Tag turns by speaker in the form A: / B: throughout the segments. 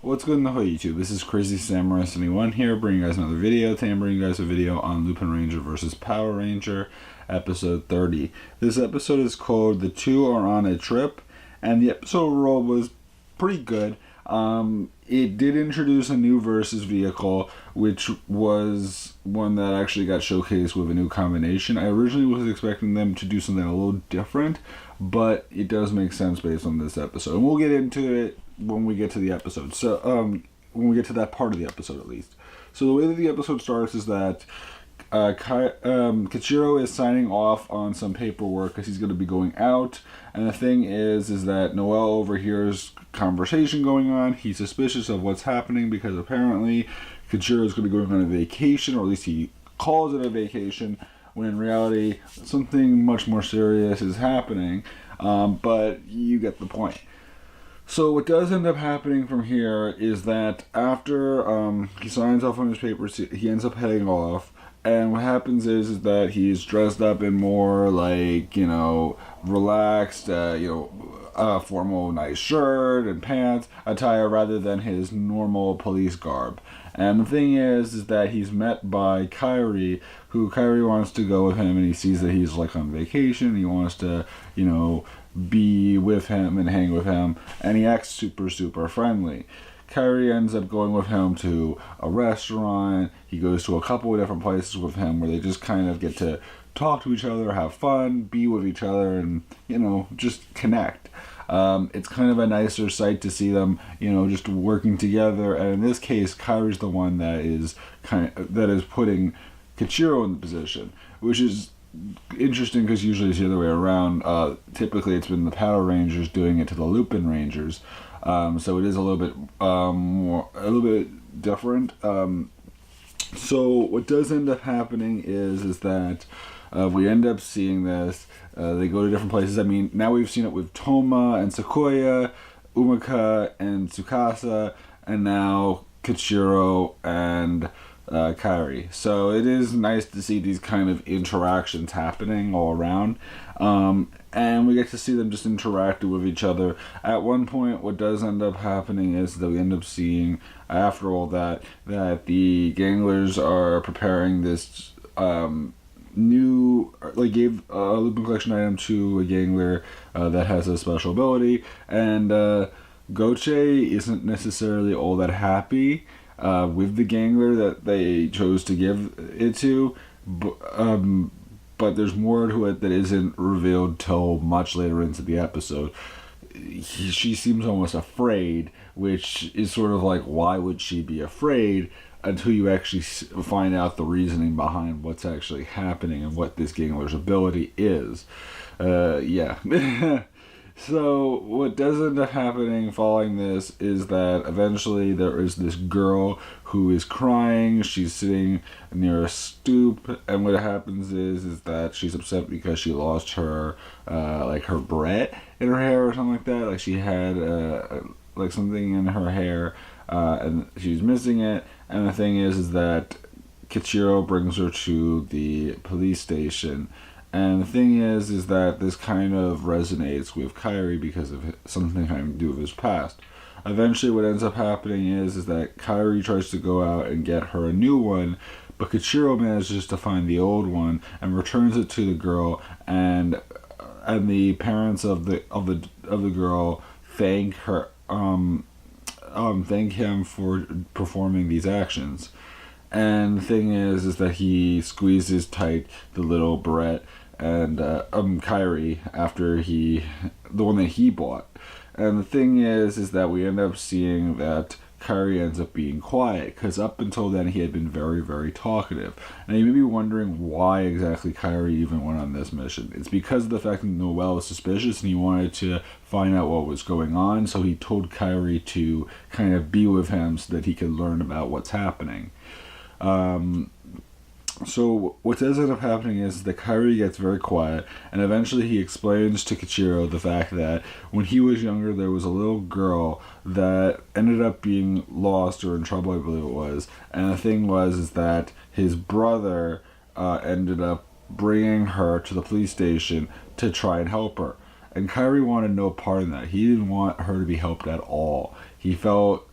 A: What's good in the whole YouTube? This is Crazy Samurai 71 here, bringing you guys another video. Today I'm bringing you guys a video on Lupinranger versus Patoranger, episode 30. This episode is called The Two Are on a Trip, and the episode overall was pretty good. It did introduce a new versus vehicle, which was one that actually got showcased with a new combination. I originally was expecting them to do something a little different, but it does make sense based on this episode. And we'll get into it when we get to the episode. So, when we get to that part of the episode, at least. So the way that the episode starts is that Kichiro is signing off on some paperwork because he's going to be going out. And the thing is that Noel overhears conversation going on. He's suspicious of what's happening because apparently Kichiro is going to be going on a vacation, or at least he calls it a vacation, when in reality something much more serious is happening. But you get the point. So what does end up happening from here is that after he signs off on his papers, he ends up heading off. And what happens is that he's dressed up in more like, relaxed, formal nice shirt and pants attire rather than his normal police garb. And the thing is that he's met by Kairi, who Kairi wants to go with him, and he sees that he's like on vacation. He wants to, be with him and hang with him, and he acts super, super friendly. Kairi ends up going with him to a restaurant. He goes to a couple of different places with him where they just kind of get to talk to each other, have fun, be with each other, and, just connect. It's kind of a nicer sight to see them, just working together. And in this case, Kairi's the one that is putting Kichiro in the position, which is interesting because usually it's the other way around. Typically, it's been the Patorangers doing it to the Lupinrangers. So it is a little bit different. So what does end up happening is that we end up seeing this. They go to different places. I mean, now we've seen it with Toma and Sequoia, Umaka and Tsukasa, and now Kichiro and Kairi. So it is nice to see these kind of interactions happening all around. And we get to see them just interact with each other. At one point, what does end up happening is that we end up seeing, after all that the Ganglers are preparing this gave a Lupin Collection item to a Gangler that has a special ability, and Goche isn't necessarily all that happy with the Gangler that they chose to give it to, but there's more to it that isn't revealed till much later into the episode. She seems almost afraid, which is sort of like, why would she be afraid, until you actually find out the reasoning behind what's actually happening and what this Gangler's ability is. So what does end up happening following this is that eventually there is this girl who is crying. She's sitting near a stoop, and what happens is that she's upset because she lost her her barrette in her hair or something like that. Like she had something in her hair, and she's missing it. And the thing is that Kichiro brings her to the police station. And the thing is that this kind of resonates with Kairi because of something having to do with his past. Eventually what ends up happening is that Kairi tries to go out and get her a new one, but Kichiro manages to find the old one and returns it to the girl, and the parents of the girl thank her thank him for performing these actions. And the thing is that he squeezes tight the little barrette and Kairi after the one that he bought. And the thing is that we end up seeing that Kairi ends up being quiet, because up until then he had been very, very talkative. And you may be wondering why exactly Kairi even went on this mission. It's because of the fact that Noel was suspicious and he wanted to find out what was going on, so he told Kairi to kind of be with him so that he could learn about what's happening. So what does end up happening is that Kairi gets very quiet, and eventually he explains to Kichiro the fact that when he was younger there was a little girl that ended up being lost or in trouble, I believe it was. And the thing was that his brother ended up bringing her to the police station to try and help her. And Kairi wanted no part in that. He didn't want her to be helped at all. He felt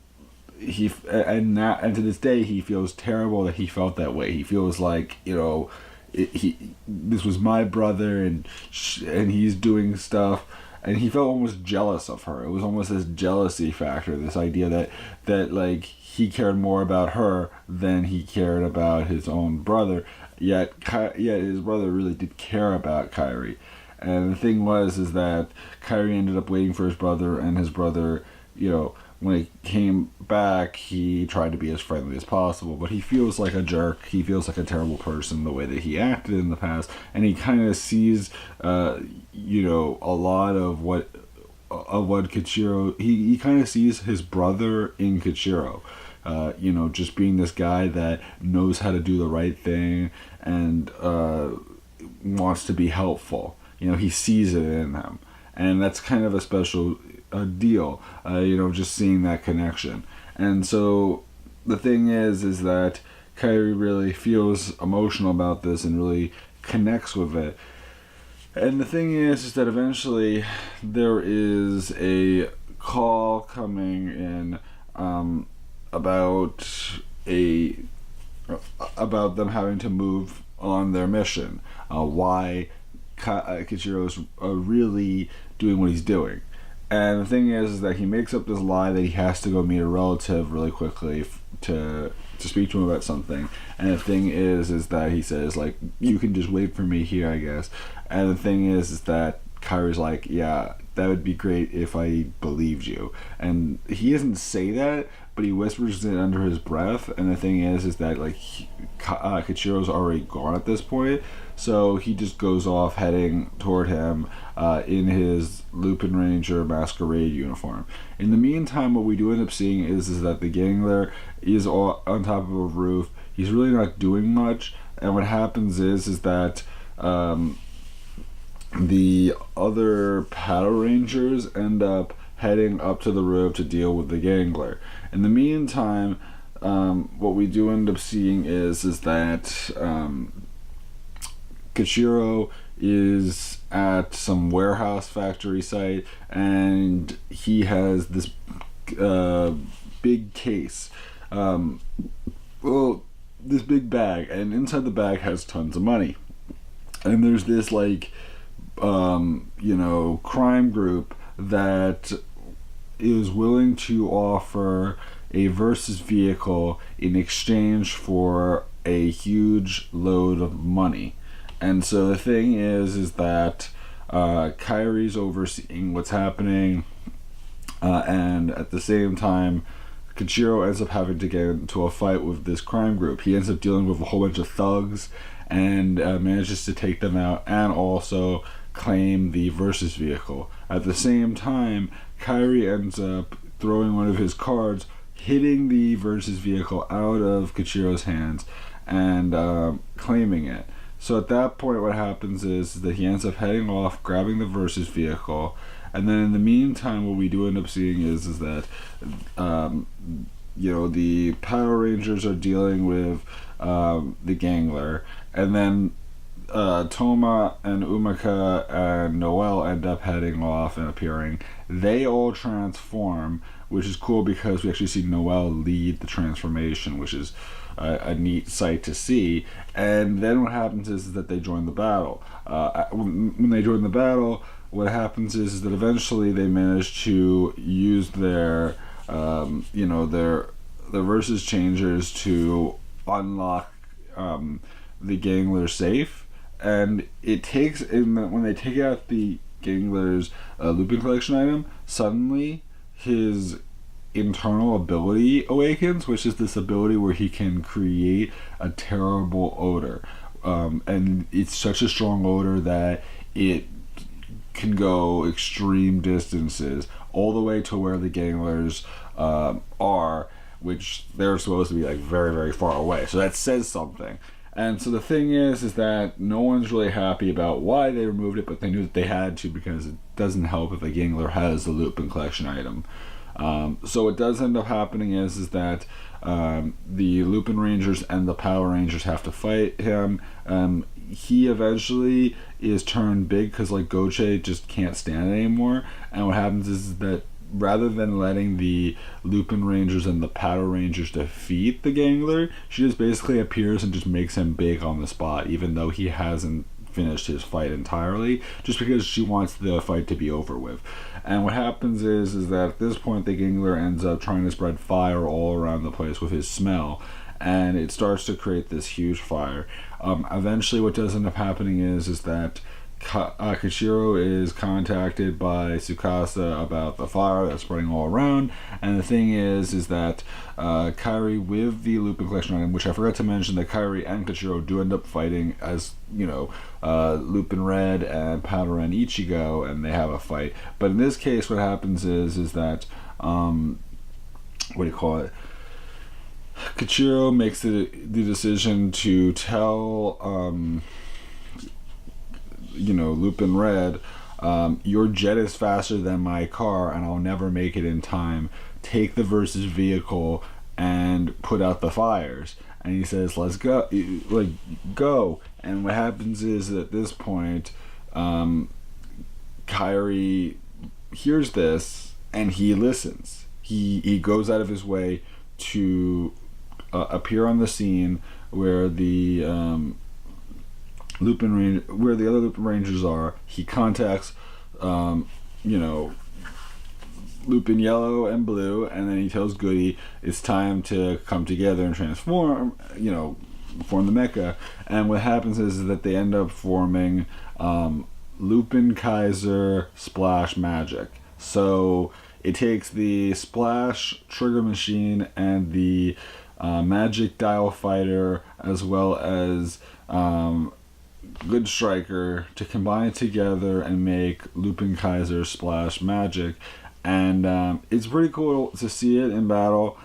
A: and to this day he feels terrible that he felt that way. He feels like, this was my brother, and he's doing stuff, and he felt almost jealous of her. It was almost this jealousy factor, this idea that like he cared more about her than he cared about his own brother. Yet his brother really did care about Kairi. And the thing is that Kairi ended up waiting for his brother, and his brother, when he came back, he tried to be as friendly as possible, but he feels like a jerk. He feels like a terrible person the way that he acted in the past, and he kind of sees, a lot of what Kichiro. He kind of sees his brother in Kichiro. Just being this guy that knows how to do the right thing and wants to be helpful. He sees it in him, and that's kind of a special deal. Just seeing that connection. And so the thing is that Kairi really feels emotional about this and really connects with it. And the thing is that eventually there is a call coming in about them having to move on their mission. Why Kichiro's really doing what he's doing. And the thing is that he makes up this lie that he has to go meet a relative really quickly to speak to him about something. And the thing is that he says, like, you can just wait for me here, I guess. And the thing is that Kairi's like, yeah, that would be great if I believed you. And he doesn't say that, but he whispers it under his breath. And the thing is that like Kichiro's already gone at this point, so he just goes off heading toward him in his Lupinranger masquerade uniform. In the meantime, what we do end up seeing is that the Gangler is all on top of a roof. He's really not doing much, and what happens is that the other Patorangers end up heading up to the roof to deal with the Gangler. In the meantime, what we do end up seeing is that Kichiro is at some warehouse factory site, and he has this big case. This big bag, and inside the bag has tons of money. And there's this crime group that is willing to offer a versus vehicle in exchange for a huge load of money. And so the thing is that Kairi's overseeing what's happening, and at the same time Kichiro ends up having to get into a fight with this crime group. He ends up dealing with a whole bunch of thugs and manages to take them out and also claim the versus vehicle. At the same time, Kairi ends up throwing one of his cards, hitting the versus vehicle out of Kichiro's hands and claiming it. So at that point, what happens is that he ends up heading off, grabbing the versus vehicle, and then in the meantime, what we do end up seeing is that the Power Rangers are dealing with the Gangler, and then Toma and Umaka and Noelle end up heading off and appearing. They all transform, which is cool because we actually see Noelle lead the transformation, which is a neat sight to see. And then what happens is that they join the battle. When they join the battle, what happens is that eventually they manage to use their versus changers to unlock the Gangler safe. And it takes, when they take out the Gangler's Lupin collection item, suddenly his internal ability awakens, which is this ability where he can create a terrible odor. And it's such a strong odor that it can go extreme distances, all the way to where the Ganglers are, which they're supposed to be like very, very far away. So that says something. And so the thing is that no one's really happy about why they removed it, but they knew that they had to because it doesn't help if a Gangler has the Lupin collection item. So what does end up happening is that the Lupin Rangers and the Power Rangers have to fight him. He eventually is turned big because Goche just can't stand it anymore. And what happens is that rather than letting the Lupinrangers and the Patorangers defeat the Gangler, she just basically appears and just makes him big on the spot, even though he hasn't finished his fight entirely, just because she wants the fight to be over with. And what happens is that at this point the Gangler ends up trying to spread fire all around the place with his smell, and it starts to create this huge fire. Eventually what does end up happening is that Kichiro is contacted by Tsukasa about the fire that's spreading all around, and the thing is that Kairi with the Lupin collection item, which I forgot to mention that Kairi and Kichiro do end up fighting as, Lupin Red and Patoranger and Ichigo, and they have a fight. But in this case what happens is that Kichiro makes the decision to tell Lupin Red, your jet is faster than my car and I'll never make it in time. Take the versus vehicle and put out the fires. And he says, let's go. Go. And what happens is at this point, Kairi hears this and he listens. He goes out of his way to appear on the scene where the where the other Lupinrangers are. He contacts Lupin Yellow and Blue, and then he tells Goody it's time to come together and transform, form the mecha. And what happens is that they end up forming Lupin Kaiser Splash Magic. So it takes the Splash Trigger Machine and the Magic Dial Fighter, as well as Good Striker, to combine together and make Lupin Kaiser Splash Magic. And it's pretty cool to see it in battle.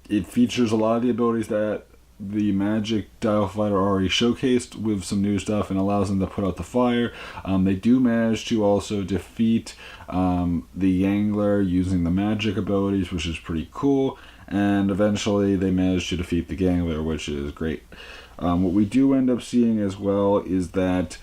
A: It features a lot of the abilities that the Magic Dial Fighter already showcased with some new stuff, and allows them to put out the fire. They do manage to also defeat the Yangler using the magic abilities, which is pretty cool. And eventually they manage to defeat the Gangler, which is great. What we do end up seeing as well is that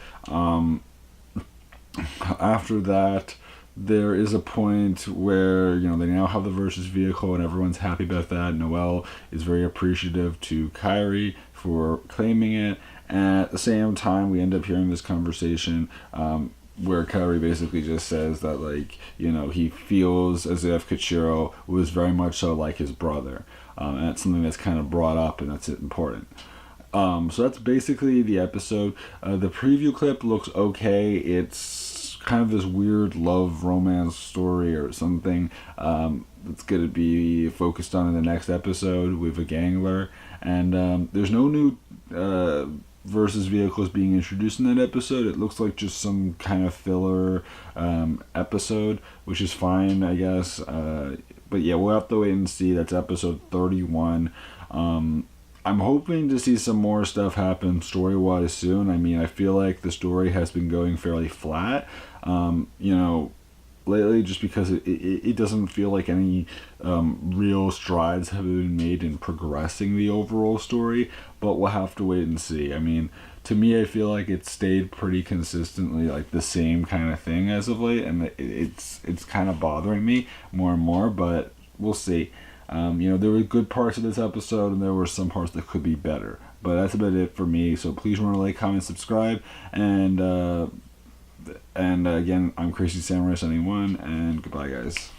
A: after that, there is a point where they now have the versus vehicle and everyone's happy about that. Noelle is very appreciative to Kairi for claiming it, and at the same time we end up hearing this conversation where Kairi basically just says that he feels as if Kichiro was very much so like his brother, and that's something that's kind of brought up, and that's important. So that's basically the episode. The preview clip looks okay. It's kind of this weird love romance story or something that's going to be focused on in the next episode with a Gangler. And there's no new versus vehicles being introduced in that episode. It looks like just some kind of filler episode, which is fine, I guess. But yeah, we'll have to wait and see. That's episode 31. I'm hoping to see some more stuff happen story-wise soon. I mean, I feel like the story has been going fairly flat, lately, just because it doesn't feel like any real strides have been made in progressing the overall story, but we'll have to wait and see. I mean, to me, I feel like it stayed pretty consistently like the same kind of thing as of late, and it's kind of bothering me more and more, but we'll see. There were good parts of this episode, and there were some parts that could be better. But that's about it for me. So please remember to like, comment, subscribe, and again, I'm Crazy Samurai 71, and goodbye, guys.